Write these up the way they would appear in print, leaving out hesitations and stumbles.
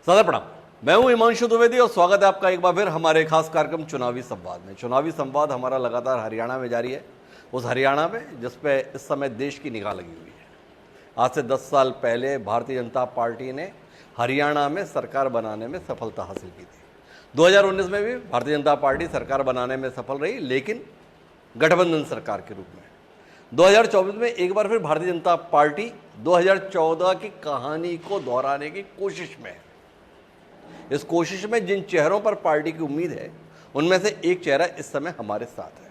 सादर प्रणाम। मैं हूं हिमांशु द्विवेदी और स्वागत है आपका एक बार फिर हमारे खास कार्यक्रम चुनावी संवाद में। चुनावी संवाद हमारा लगातार हरियाणा में जारी है, उस हरियाणा में जिस पे इस समय देश की निगाह लगी हुई है। आज से 10 साल पहले भारतीय जनता पार्टी ने हरियाणा में सरकार बनाने में सफलता हासिल की थी। 2019 में भी भारतीय जनता पार्टी सरकार बनाने में सफल रही, लेकिन गठबंधन सरकार के रूप में। 2024 में एक बार फिर भारतीय जनता पार्टी 2014 की कहानी को दोहराने की कोशिश में है। इस कोशिश में जिन चेहरों पर पार्टी की उम्मीद है, उनमें से एक चेहरा इस समय हमारे साथ है।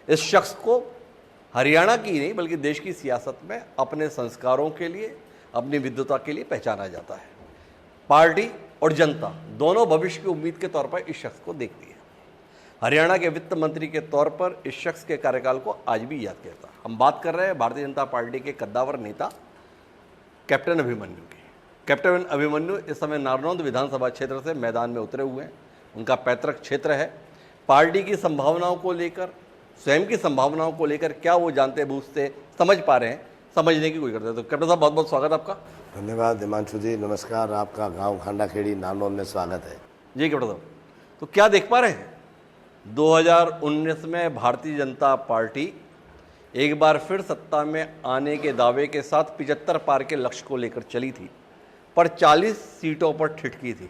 इस शख्स को हरियाणा की नहीं बल्कि देश की सियासत में अपने संस्कारों के लिए, अपनी विद्वता के लिए पहचाना जाता है। पार्टी और जनता दोनों भविष्य की उम्मीद के तौर पर इस शख्स को देखती है। हरियाणा के वित्त मंत्री के तौर पर इस शख्स के कार्यकाल को आज भी याद करता है। हम बात कर रहे हैं भारतीय जनता पार्टी के कद्दावर नेता कैप्टन अभिमन्यु की। कैप्टन अभिमन्यु इस समय नारनौंद विधानसभा क्षेत्र से मैदान में उतरे हुए हैं। उनका पैतृक क्षेत्र है। पार्टी की संभावनाओं को लेकर, स्वयं की संभावनाओं को लेकर क्या वो जानते बूझते समझ पा रहे हैं, समझने की कोशिश करते हैं। तो कैप्टन साहब, बहुत बहुत स्वागत आपका। धन्यवाद हिमांशु जी, नमस्कार। आपका गांव खांडाखेड़ी नारनौंद में स्वागत है जी। कैप्टन साहब, तो क्या देख पा रहे हैं 2019 में भारतीय जनता पार्टी एक बार फिर सत्ता में आने के दावे के साथ 75 पार के लक्ष्य को लेकर चली थी, पर 40 सीटों पर ठिठकी थी।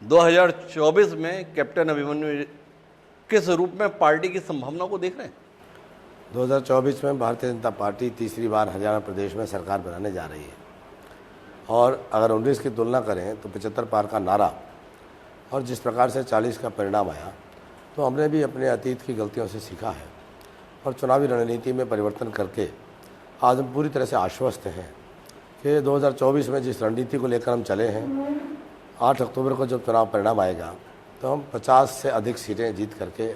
2024 में कैप्टन अभिमन्यु किस रूप में पार्टी की संभावनाओं को देख रहे हैं? 2024 में भारतीय जनता पार्टी तीसरी बार हरियाणा प्रदेश में सरकार बनाने जा रही है। और अगर 19 की तुलना करें तो 75 पार का नारा और जिस प्रकार से 40 का परिणाम आया, तो हमने भी अपने अतीत की गलतियों से सीखा है और चुनावी रणनीति में परिवर्तन करके आज हम पूरी तरह से आश्वस्त हैं कि 2024 में जिस रणनीति को लेकर हम चले हैं, 8 अक्टूबर को जब चुनाव परिणाम आएगा तो हम 50 से अधिक सीटें जीत करके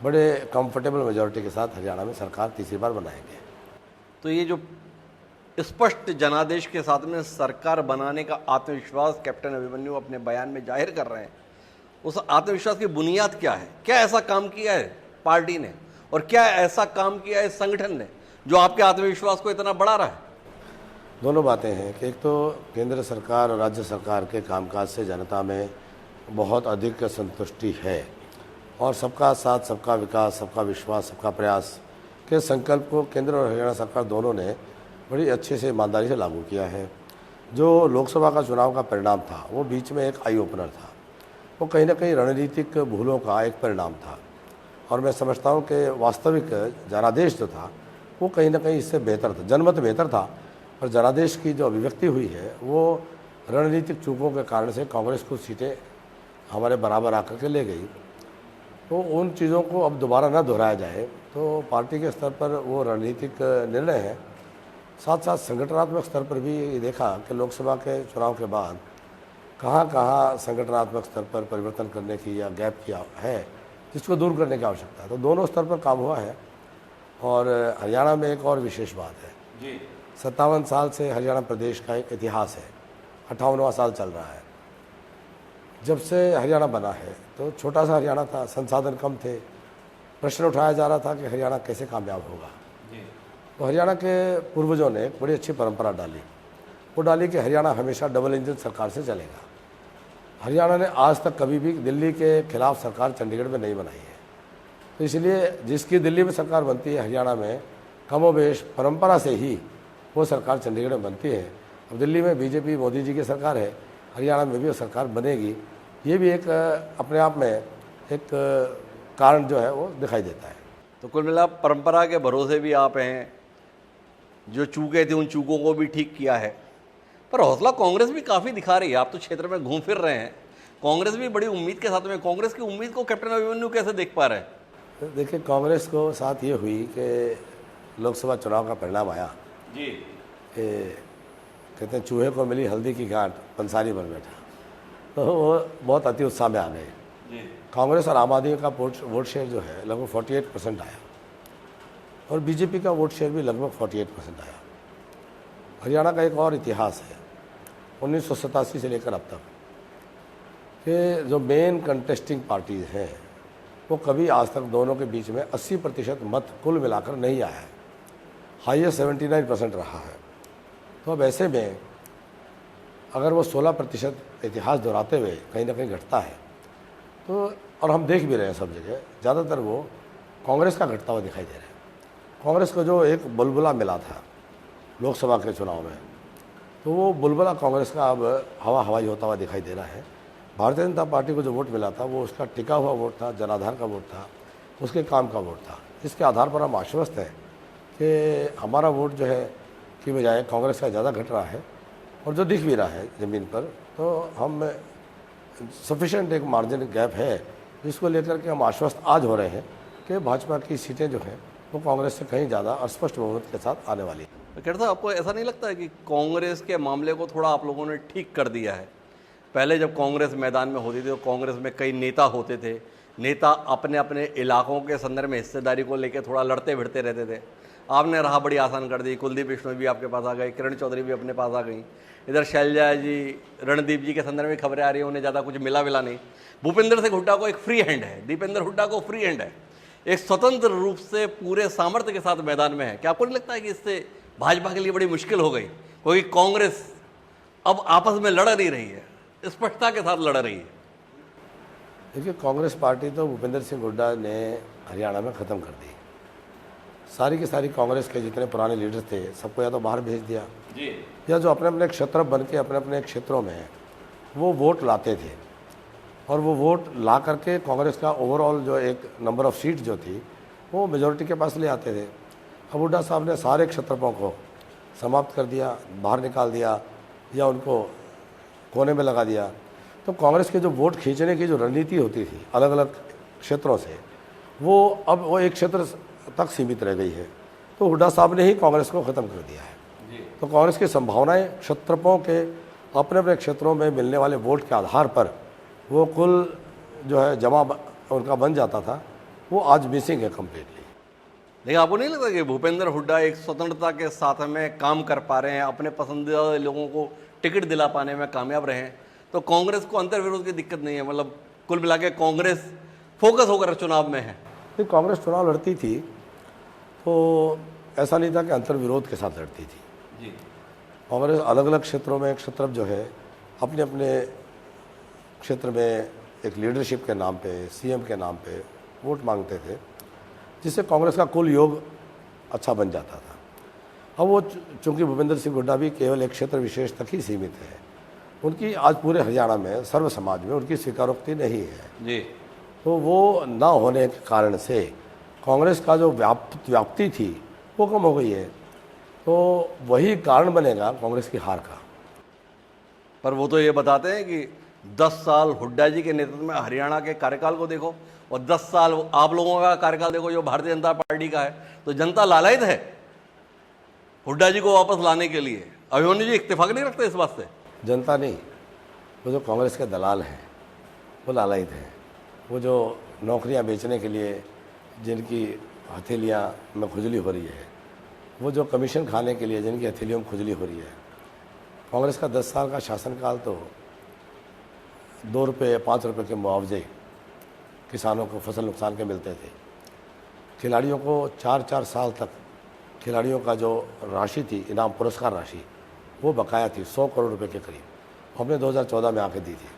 बड़े कंफर्टेबल मेजॉरिटी के साथ हरियाणा में सरकार तीसरी बार बनाएंगे। तो ये जो स्पष्ट जनादेश के साथ में सरकार बनाने का आत्मविश्वास कैप्टन अभिमन्यु अपने बयान में जाहिर कर रहे हैं, उस आत्मविश्वास की बुनियाद क्या है? क्या ऐसा काम किया है पार्टी ने और क्या ऐसा काम किया है संगठन ने जो आपके आत्मविश्वास को इतना बढ़ा रहा है? दोनों बातें हैं कि एक तो केंद्र सरकार और राज्य सरकार के कामकाज से जनता में बहुत अधिक संतुष्टि है और सबका साथ, सबका विकास, सबका विश्वास, सबका प्रयास के संकल्प को केंद्र और हरियाणा सरकार दोनों ने बड़ी अच्छे से ईमानदारी से लागू किया है। जो लोकसभा का चुनाव का परिणाम था वो बीच में एक आई ओपनर था, वो कहीं ना कहीं रणनीतिक भूलों का एक परिणाम था और मैं समझता हूँ कि वास्तविक जनादेश जो था वो कहीं ना कहीं इससे बेहतर था। जनमत बेहतर था पर जनादेश की जो अभिव्यक्ति हुई है वो रणनीतिक चूकों के कारण से कांग्रेस को सीटें हमारे बराबर आकर के ले गई। तो उन चीज़ों को अब दोबारा न दोहराया जाए तो पार्टी के स्तर पर वो रणनीतिक निर्णय है। साथ साथ संगठनात्मक स्तर पर भी ये देखा कि लोकसभा के चुनाव के बाद कहाँ कहाँ संगठनात्मक स्तर पर परिवर्तन करने की या गैप किया है जिसको दूर करने की आवश्यकता है। तो दोनों स्तर पर काम हुआ है। और हरियाणा में एक और विशेष बात है जी, 57 साल से हरियाणा प्रदेश का एक इतिहास है, 58वां साल चल रहा है। जब से हरियाणा बना है तो छोटा सा हरियाणा था, संसाधन कम थे, प्रश्न उठाया जा रहा था कि हरियाणा कैसे कामयाब होगा। तो हरियाणा के पूर्वजों ने एक बड़ी अच्छी परंपरा डाली, वो डाली कि हरियाणा हमेशा डबल इंजन सरकार से चलेगा। हरियाणा ने आज तक कभी भी दिल्ली के खिलाफ सरकार चंडीगढ़ में नहीं बनाई है। तो इसलिए जिसकी दिल्ली में सरकार बनती है, हरियाणा में कमोबेश परंपरा से ही वो सरकार चंडीगढ़ में बनती है। अब दिल्ली में बीजेपी मोदी जी की सरकार है, हरियाणा में भी वो सरकार बनेगी। ये भी एक अपने आप में एक कारण जो है वो दिखाई देता है। तो कुल मिला परंपरा के भरोसे भी आप हैं, जो चूके थे उन चूकों को भी ठीक किया है। पर हौसला कांग्रेस भी काफ़ी दिखा रही है। आप तो क्षेत्र में घूम फिर रहे हैं, कांग्रेस भी बड़ी उम्मीद के साथ में। कांग्रेस की उम्मीद को कैप्टन अभिमन्यु कैसे देख पा रहे हैं? तो देखिए, कांग्रेस को साथ ये हुई कि लोकसभा चुनाव का परिणाम आया जी, कहते हैं चूहे को मिली हल्दी की गांठ, पंसारी बन बैठा। तो वो बहुत अति उत्साह में आ गए। कांग्रेस और आम आदमी का वोट शेयर जो है लगभग 48% आया और बीजेपी का वोट शेयर भी लगभग 48% आया। हरियाणा का एक और इतिहास है 1987 से लेकर अब तक कि जो मेन कंटेस्टिंग पार्टीज हैं वो कभी आज तक दोनों के बीच में 80% मत कुल मिलाकर नहीं आया है। हाईएस्ट 79% रहा है। तो अब ऐसे में अगर वो 16% इतिहास दोहराते हुए कहीं ना कहीं घटता है तो, और हम देख भी रहे हैं सब जगह, ज़्यादातर वो कांग्रेस का घटता हुआ दिखाई दे रहा है। कांग्रेस को जो एक बुलबुला मिला था लोकसभा के चुनाव में, तो वो बुलबुला कांग्रेस का अब हवाई होता हुआ दिखाई दे रहा है। भारतीय जनता पार्टी को जो वोट मिला था वो उसका टिका हुआ वोट था, जनाधार का वोट था, उसके काम का वोट था। इसके आधार पर हम आश्वस्त हैं कि हमारा वोट जो है की बजाय कांग्रेस का ज़्यादा घट रहा है, और जो दिख भी रहा है ज़मीन पर, तो हम सफिशेंट एक मार्जिन गैप है जिसको लेकर के हम आश्वस्त आज हो रहे हैं कि भाजपा की सीटें जो हैं वो कांग्रेस से कहीं ज़्यादा स्पष्ट बहुमत के साथ आने वाली है। तो कहते साहब, आपको ऐसा नहीं लगता है कि कांग्रेस के मामले को थोड़ा आप लोगों ने ठीक कर दिया है? पहले जब कांग्रेस मैदान में होती थी तो कांग्रेस में कई नेता होते थे, नेता अपने अपने इलाकों के संदर्भ में हिस्सेदारी को लेकर थोड़ा लड़ते भिड़ते रहते थे। आपने राह बड़ी आसान कर दी, कुलदीप बिश्नोई भी आपके पास आ गए, किरण चौधरी भी अपने पास आ गई, इधर शैलजा जी, रणदीप जी के संदर्भ में खबरें आ रही हैं उन्हें ज़्यादा कुछ मिला नहीं। भूपेंद्र सिंह हुड्डा को एक फ्री हैंड है, दीपेंद्र हुड्डा को फ्री हैंड है, एक स्वतंत्र रूप से पूरे सामर्थ्य के साथ मैदान में है। क्या आपको नहीं लगता है कि इससे भाजपा के लिए बड़ी मुश्किल हो गई? क्योंकि कांग्रेस अब आपस में लड़ नहीं रही है, स्पष्टता के साथ लड़ रही है। देखिए, कांग्रेस पार्टी तो भूपेंद्र सिंह हुड्डा ने हरियाणा में ख़त्म कर दी। सारी की सारी कांग्रेस के जितने पुराने लीडर थे सबको या तो बाहर भेज दिया जी, या जो अपने अपने क्षेत्र बन के अपने अपने क्षेत्रों में वो वोट लाते थे, और वो वोट ला करके कांग्रेस का ओवरऑल जो एक नंबर ऑफ़ सीट जो थी वो मेजॉरिटी के पास ले आते थे। अब हुड्डा साहब ने सारे क्षेत्रफलों को समाप्त कर दिया, बाहर निकाल दिया या उनको कोने में लगा दिया। तो कांग्रेस के जो वोट खींचने की जो रणनीति होती थी अलग अलग क्षेत्रों से, वो अब वो एक क्षेत्र तक सीमित रह गई है। तो हुड्डा साहब ने ही कांग्रेस को ख़त्म कर दिया है। तो कांग्रेस की संभावनाएं क्षेत्रफलों के अपने अपने क्षेत्रों में मिलने वाले वोट के आधार पर वो कुल जो है जमा उनका बन जाता था, वो आज मिसिंग है कम्प्लीटली। लेकिन आपको नहीं लगता कि भूपेंद्र हुड्डा एक स्वतंत्रता के साथ में काम कर पा रहे हैं, अपने पसंदीदा लोगों को टिकट दिला पाने में कामयाब रहे हैं, तो कांग्रेस को अंतर्विरोध की दिक्कत नहीं है? मतलब कुल मिला के कांग्रेस फोकस होकर चुनाव में है। नहीं, कांग्रेस चुनाव लड़ती थी तो ऐसा नहीं था कि अंतर्विरोध के साथ लड़ती थी जी। कांग्रेस अलग अलग क्षेत्रों में क्षेत्र जो है अपने अपने क्षेत्र में एक लीडरशिप के नाम पे, सीएम के नाम पे वोट मांगते थे, जिससे कांग्रेस का कुल योग अच्छा बन जाता था। अब वो चूँकि भूपेंद्र सिंह हुड्डा भी केवल एक क्षेत्र विशेष तक ही सीमित है, उनकी आज पूरे हरियाणा में सर्व समाज में उनकी स्वीकारोक्ति नहीं है जी। तो वो ना होने के कारण से कांग्रेस का जो व्याप्ति थी वो कम हो गई है। तो वही कारण बनेगा कांग्रेस की हार का। पर वो तो ये बताते हैं कि 10 साल हुड्डा जी के नेतृत्व में हरियाणा के कार्यकाल को देखो और 10 साल आप लोगों का कार्यकाल देखो जो भारतीय जनता पार्टी का है, तो जनता लालायित है हुड्डा जी को वापस लाने के लिए। अभिमन्यु जी इत्तेफाक नहीं रखते इस बात से? जनता नहीं, वो जो कांग्रेस के दलाल हैं वो लालायित हैं। वो जो नौकरियां बेचने के लिए जिनकी हथेलियां में खुजली हो रही है, वो जो कमीशन खाने के लिए जिनकी हथेलियों में खुजली हो रही है। कांग्रेस का 10 साल का शासनकाल तो 2 रुपये 5 रुपये के मुआवजे किसानों को फसल नुकसान के मिलते थे। खिलाड़ियों को 4-4 साल तक खिलाड़ियों का जो राशि थी, इनाम पुरस्कार राशि, वो बकाया थी 100 करोड़ रुपए के करीब, हमने 2014 में आके दी थी।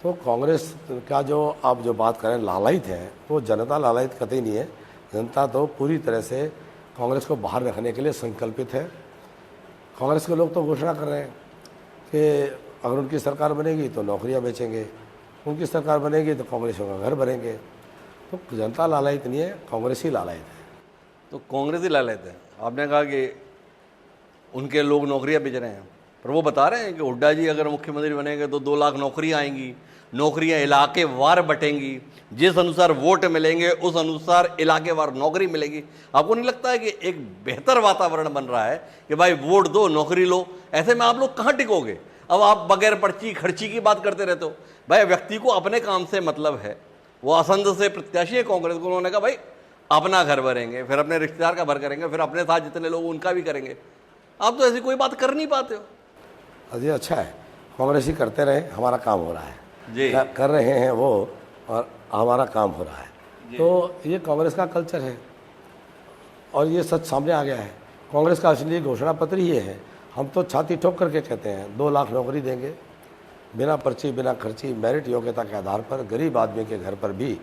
तो कांग्रेस का जो आप जो बात करें लालायित है, वो जनता लालायित कतई नहीं है। जनता तो पूरी तरह से कांग्रेस को बाहर रखने के लिए संकल्पित है। कांग्रेस के लोग तो घोषणा कर रहे हैं कि अगर उनकी सरकार बनेगी तो नौकरियां बेचेंगे, उनकी सरकार बनेगी तो कांग्रेसियों का घर भरेंगे। तो जनता लालायित नहीं है, कांग्रेस ही लालायित है। तो कांग्रेस ही लालायित है। आपने कहा कि उनके लोग नौकरियां बेच रहे हैं, पर वो बता रहे हैं कि हुड्डा जी अगर मुख्यमंत्री बनेंगे तो 2 लाख नौकरियां आएंगी, नौकरियां इलाके वार बटेंगी, जिस अनुसार वोट मिलेंगे उस अनुसार इलाके वार नौकरी मिलेगी। आपको नहीं लगता है कि एक बेहतर वातावरण बन रहा है कि भाई वोट दो नौकरी लो? ऐसे में आप लोग कहाँ टिकोगे? अब आप बगैर पर्ची खर्ची की बात करते रहते हो। भाई व्यक्ति को अपने काम से मतलब है, वो असंध से प्रत्याशी है कांग्रेस को, उन्होंने कहा भाई अपना घर भरेंगे, फिर अपने रिश्तेदार का भर करेंगे, फिर अपने साथ जितने लोग उनका भी करेंगे। आप तो ऐसी कोई बात कर नहीं पाते हो। अजी अच्छा है, कांग्रेस ही करते रहे, हमारा काम हो रहा है जी। कर रहे हैं वो, और हमारा काम हो रहा है। तो ये कांग्रेस का कल्चर है और ये सच सामने आ गया है। कांग्रेस का असली घोषणा पत्र ही ये है, हम तो छाती ठोक करके कहते हैं 2 लाख नौकरी देंगे, बिना पर्ची बिना खर्ची मेरिट योग्यता के आधार पर गरीब आदमी के घर पर भी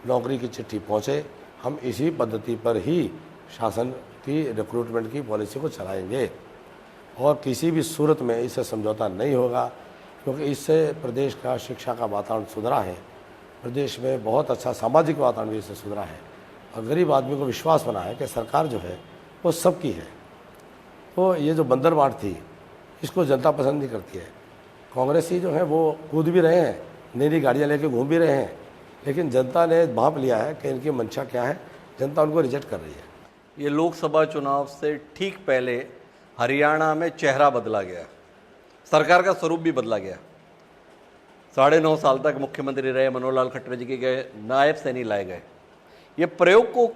नौकरी की चिट्ठी पहुँचे। हम इसी पद्धति पर ही शासन की रिक्रूटमेंट की पॉलिसी को चलाएंगे और किसी भी सूरत में इससे समझौता नहीं होगा, क्योंकि इससे प्रदेश का शिक्षा का वातावरण सुधरा है, प्रदेश में बहुत अच्छा सामाजिक वातावरण भी इससे सुधरा है और गरीब आदमी को विश्वास बना है कि सरकार जो है वो सबकी है। तो ये जो बंदरबाट थी इसको जनता पसंद नहीं करती है। कांग्रेसी जो है वो कूद भी रहे हैं, नई नई गाड़ियाँ लेके घूम भी रहे हैं, लेकिन जनता ने भांप लिया है कि इनकी मंशा क्या है, जनता उनको रिजेक्ट कर रही है। ये लोकसभा चुनाव से ठीक पहले हरियाणा में चेहरा बदला गया, सरकार का स्वरूप भी बदला गया। 9.5 साल तक मुख्यमंत्री रहे मनोहर लाल खट्टर जी के नायब सैनी लाए गए। ये प्रयोग को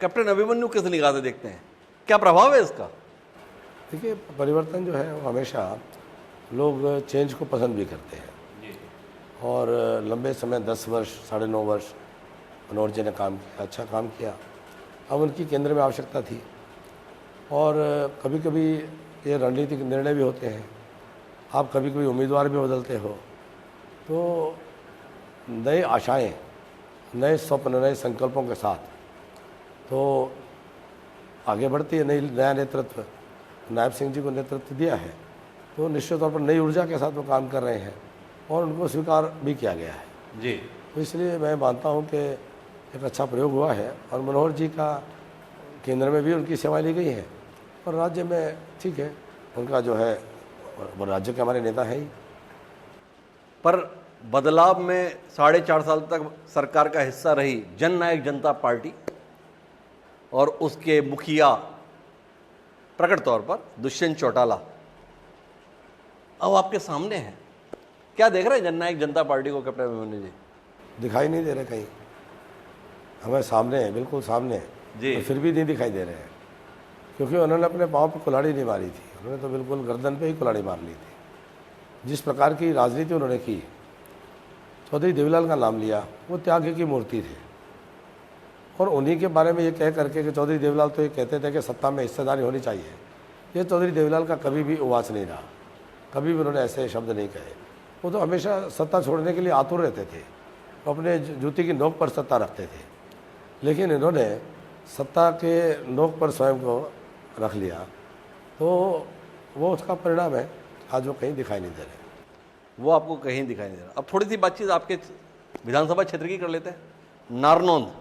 कैप्टन अभिमन्यु किस निगाह से देखते हैं, क्या प्रभाव है इसका? देखिए, परिवर्तन जो है वो हमेशा लोग चेंज को पसंद भी करते हैं और लंबे समय 10 वर्ष 9.5 वर्ष मनोहर जी ने काम किया, अच्छा काम किया। अब उनकी केंद्र में आवश्यकता थी और कभी कभी ये रणनीतिक निर्णय भी होते हैं, आप कभी कभी उम्मीदवार भी बदलते हो, तो नए आशाएं, नए स्वप्न, नए संकल्पों के साथ तो आगे बढ़ती है नया नेतृत्व। नायब सिंह जी को नेतृत्व दिया है तो निश्चित तौर पर नई ऊर्जा के साथ वो काम कर रहे हैं और उनको स्वीकार भी किया गया है जी। तो इसलिए मैं मानता हूँ कि एक अच्छा प्रयोग हुआ है और मनोहर जी का केंद्र में भी उनकी सेवा ली गई है और राज्य में ठीक है, उनका जो है वो राज्य के हमारे नेता हैं ही। पर बदलाव में 4.5 साल तक सरकार का हिस्सा रही जननायक जनता पार्टी और उसके मुखिया प्रकट तौर पर दुष्यंत चौटाला अब आपके सामने हैं। क्या देख रहे हैं जननायक जनता पार्टी को कैप्टन अभिमन्यु जी? दिखाई नहीं दे रहे कहीं, हमें सामने है, बिल्कुल सामने है जी। तो फिर भी नहीं दिखाई दे रहे हैं, क्योंकि उन्होंने अपने पाँव पर कुल्हाड़ी नहीं मारी थी, उन्होंने तो बिल्कुल गर्दन पे ही कुल्हाड़ी मार ली थी। जिस प्रकार की राजनीति उन्होंने की, चौधरी देवीलाल का नाम लिया, वो त्याग की मूर्ति थे और उन्हीं के बारे में ये कह करके कि चौधरी देवीलाल तो ये कहते थे कि सत्ता में हिस्सेदारी होनी चाहिए, ये चौधरी देवीलाल का कभी भी उवाच नहीं रहा, कभी भी उन्होंने ऐसे शब्द नहीं कहे। वो तो हमेशा सत्ता छोड़ने के लिए आतुर रहते थे, अपने जूती की नोक पर सत्ता रखते थे, लेकिन इन्होंने सत्ता के नोक पर स्वयं को रख लिया तो वो उसका परिणाम है, आज वो कहीं दिखाई नहीं दे रहे। वो आपको कहीं दिखाई नहीं दे रहा। अब थोड़ी सी बातचीत आपके विधानसभा क्षेत्र की कर लेते हैं। नारनौंद,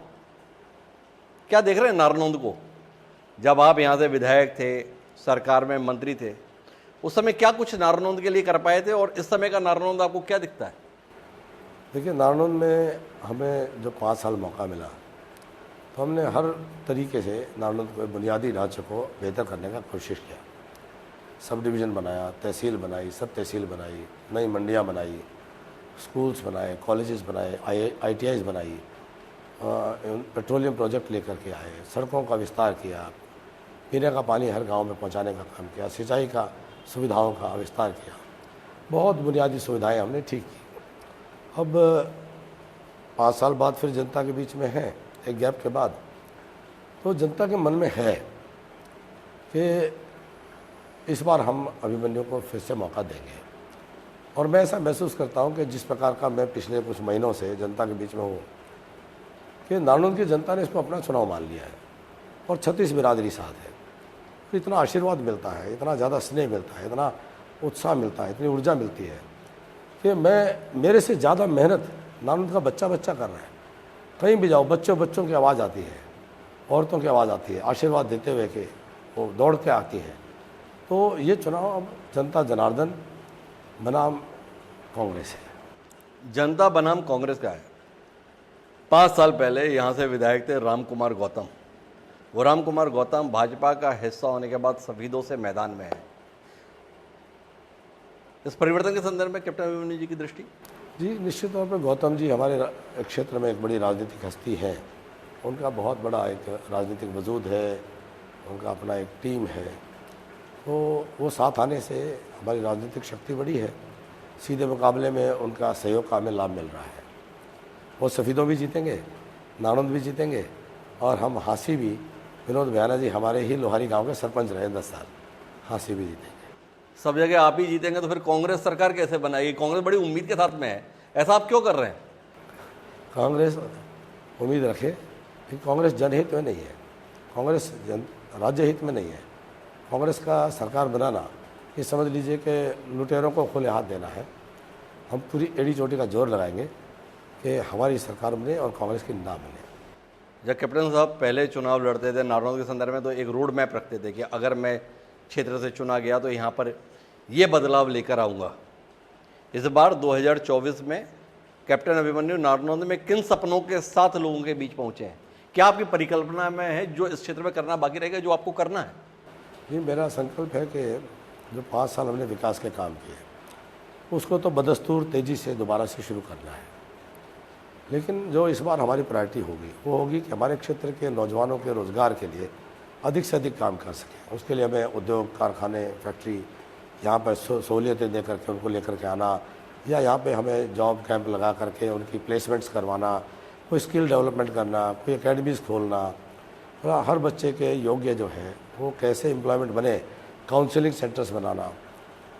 क्या देख रहे हैं नारनौंद को? जब आप यहाँ से विधायक थे, सरकार में मंत्री थे, उस समय क्या कुछ नारनौंद के लिए कर पाए थे और इस समय का नारनौंद आपको क्या दिखता है? देखिए, नारनौंद में हमें जो 5 साल मौका मिला तो हमने हर तरीके से नारनौंद को बुनियादी ढांचे को बेहतर करने का कोशिश किया। सब डिवीज़न बनाया, तहसील बनाई, सब तहसील बनाई, नई मंडियाँ बनाई, स्कूल्स बनाए, कॉलेजेस बनाए, ITIs बनाई, पेट्रोलियम प्रोजेक्ट लेकर के आए, सड़कों का विस्तार किया, पीने का पानी हर गांव में पहुंचाने का काम किया, सिंचाई का सुविधाओं का विस्तार किया, बहुत बुनियादी सुविधाएं हमने ठीक की। अब 5 साल बाद फिर जनता के बीच में है, एक गैप के बाद, तो जनता के मन में है कि इस बार हम अभिमन्यु को फिर से मौका देंगे और मैं ऐसा महसूस करता हूं कि जिस प्रकार का मैं पिछले कुछ महीनों से जनता के बीच में हूँ कि नारनौंद की जनता ने इसको अपना चुनाव मान लिया है और 36 बिरादरी साथ है, तो इतना आशीर्वाद मिलता है, इतना ज़्यादा स्नेह मिलता है, इतना उत्साह मिलता है, इतनी ऊर्जा मिलती है कि मेरे से ज़्यादा मेहनत नारनौंद का बच्चा कर रहा है। कहीं भी जाओ, बच्चों की आवाज़ आती है, औरतों की आवाज़ आती है, आशीर्वाद देते हुए कि वो दौड़ के आती है। तो ये चुनाव अब जनता जनार्दन बनाम कांग्रेस है। जनता बनाम कांग्रेस का है। 5 साल पहले यहाँ से विधायक थे राम कुमार गौतम। वो राम कुमार गौतम भाजपा का हिस्सा होने के बाद शहीदों से मैदान में है। इस परिवर्तन के संदर्भ में कैप्टन अभिमन्यु जी की दृष्टि? जी, निश्चित तौर पर गौतम जी हमारे क्षेत्र में एक बड़ी राजनीतिक हस्ती है, उनका बहुत बड़ा एक राजनीतिक वजूद है, उनका अपना एक टीम है, तो वो साथ आने से हमारी राजनीतिक शक्ति बड़ी है। सीधे मुकाबले में उनका सहयोग का हमें लाभ मिल रहा है। वो सफ़ीदों भी जीतेंगे, नारनौंद भी जीतेंगे और हम हाँसी भी, विनोद भयाना जी हमारे ही लोहारी गांव के सरपंच रहे 10 साल, हाँसी भी जीतेंगे। सब जगह आप ही जीतेंगे तो फिर कांग्रेस सरकार कैसे बनाएगी? कांग्रेस बड़ी उम्मीद के साथ में है, ऐसा आप क्यों कर रहे हैं? कांग्रेस उम्मीद रखे कि कांग्रेस जनहित में नहीं है, कांग्रेस राज्य हित में नहीं है। कांग्रेस का सरकार बनाना ये समझ लीजिए कि लुटेरों को खुले हाथ देना है। हम पूरी एड़ी चोटी का जोर लगाएंगे कि हमारी सरकार बने और कांग्रेस की ना बने। जब कैप्टन साहब पहले चुनाव लड़ते थे नारनौल के संदर्भ में तो एक रोड मैप रखते थे कि अगर मैं क्षेत्र से चुना गया तो यहाँ पर ये बदलाव लेकर आऊँगा। इस बार 2024 में कैप्टन अभिमन्यु नारनौल में किन सपनों के साथ लोगों के बीच पहुँचे हैं? क्या आपकी परिकल्पना में है जो इस क्षेत्र में करना बाकी रहेगा, जो आपको करना है? जी, मेरा संकल्प है कि जो 5 साल हमने विकास के काम किए उसको तो बदस्तूर तेज़ी से दोबारा से शुरू करना है। लेकिन जो इस बार हमारी प्रायोरिटी होगी वो होगी कि हमारे क्षेत्र के नौजवानों के रोज़गार के लिए अधिक से अधिक काम कर सकें। उसके लिए हमें उद्योग, कारखाने, फैक्ट्री यहाँ पर सहूलियतें दे करके उनको लेकर के आना, या यहाँ पे हमें जॉब कैंप लगा करके उनकी प्लेसमेंट्स करवाना, कोई स्किल डेवलपमेंट करना, कोई एकेडमीज़ खोलना, और हर बच्चे के योग्य जो है वो कैसे एम्प्लॉयमेंट बने, काउंसलिंग सेंटर्स बनाना।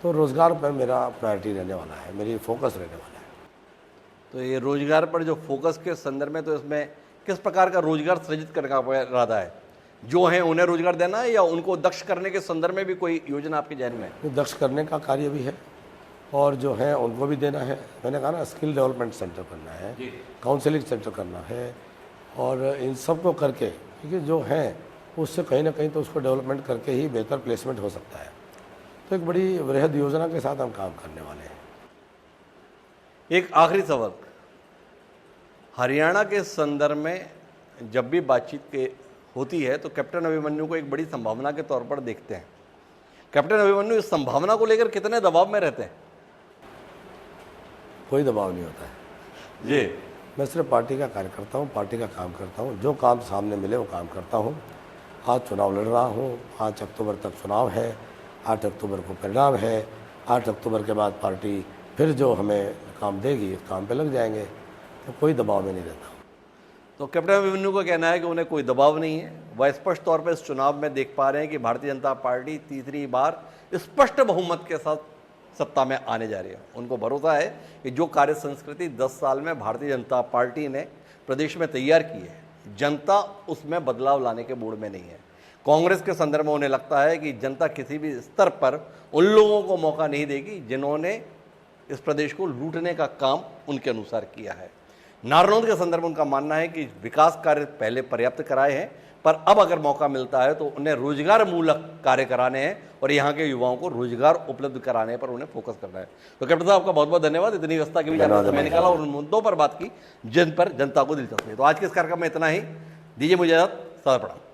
तो रोज़गार पर मेरा प्रायोरिटी रहने वाला है, मेरी फोकस रहने वाला है। तो ये रोजगार पर जो फोकस के संदर्भ में, तो इसमें किस प्रकार का रोजगार सृजित करने का इरादा है? जो हैं उन्हें रोजगार देना है या उनको दक्ष करने के संदर्भ में भी कोई योजना आपके जहन में है? दक्ष करने का कार्य भी है और जो है उनको भी देना है। मैंने कहा ना, स्किल डेवलपमेंट सेंटर करना है, काउंसलिंग सेंटर करना है, और इन सब को करके, क्योंकि जो है उससे कहीं ना कहीं तो उसको डेवलपमेंट करके ही बेहतर प्लेसमेंट हो सकता है। तो एक बड़ी वृहद योजना के साथ हम काम करने वाले हैं। एक आखिरी सवाल, हरियाणा के संदर्भ में जब भी बातचीत होती है तो कैप्टन अभिमन्यु को एक बड़ी संभावना के तौर पर देखते हैं। कैप्टन अभिमन्यु इस संभावना को लेकर कितने दबाव में रहते हैं? कोई दबाव नहीं होता है जी, मैं सिर्फ पार्टी का कार्यकर्ता हूँ, पार्टी का काम करता हूँ, जो काम सामने मिले वो काम करता हूँ। आज चुनाव लड़ रहा हूँ, 5 अक्टूबर तक चुनाव है, 8 अक्टूबर को परिणाम है। 8 अक्टूबर के बाद पार्टी फिर जो हमें काम देगी उस काम पे लग जाएंगे। तो कोई दबाव में नहीं रहता। तो कैप्टन अभिमन्यु का कहना है कि उन्हें कोई दबाव नहीं है। वह स्पष्ट तौर पर इस चुनाव में देख पा रहे हैं कि भारतीय जनता पार्टी तीसरी बार स्पष्ट बहुमत के साथ सत्ता में आने जा रही है। उनको भरोसा है कि जो कार्य संस्कृति 10 साल में भारतीय जनता पार्टी ने प्रदेश में तैयार की है, जनता उसमें बदलाव लाने के मूड में नहीं है। कांग्रेस के संदर्भ में उन्हें लगता है कि जनता किसी भी स्तर पर उन लोगों को मौका नहीं देगी जिन्होंने इस प्रदेश को लूटने का काम उनके अनुसार किया है। नारनौल के संदर्भ में उनका मानना है कि विकास कार्य पहले पर्याप्त कराए हैं, पर अब अगर मौका मिलता है तो उन्हें रोजगार मूलक कार्य कराने हैं और यहाँ के युवाओं को रोजगार उपलब्ध कराने पर उन्हें फोकस करना है। तो कैप्टन साहब, आपका बहुत बहुत धन्यवाद, इतनी व्यवस्था के बीच आपने समय निकाला और उन मुद्दों पर बात की जिन पर जनता को दिलचस्पी है। तो आज के इस कार्यक्रम में इतना ही, दीजिए मुझे इजाजत, सदा प्रणाम।